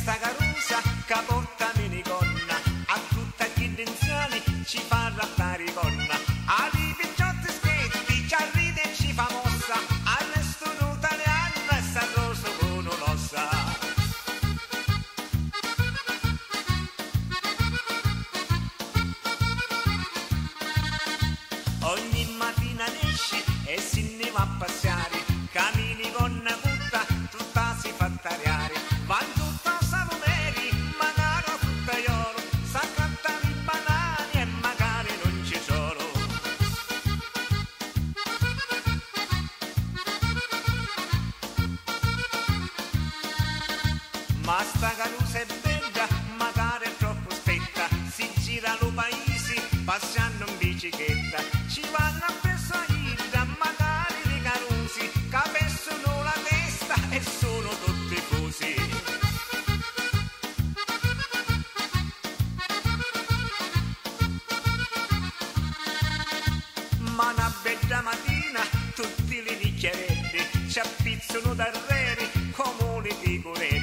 sta carusa che porta minigonna, a tutta chi anziani ci fa rappare gonna, ali picciotti schetti ci arride e ci fa mossa, all'estero italiano e sta rosa con l'ossa. Ogni mattina esci e se ne va a passeare, cammini con una putta, tutta si fa tagliare, va tutta salomeri, magari tutta iolo, sa cantare i banani e magari non ci sono. Ma sta carusa è bella, magari è troppo stretta, si gira lo paese, passando in bicicletta, ci vanno a persuadere, magari le carusi, capiscono la testa e sono tutti fusi. Ma una bella mattina tutti li bicchierelli ci appizzano dal reri come le pecorelle.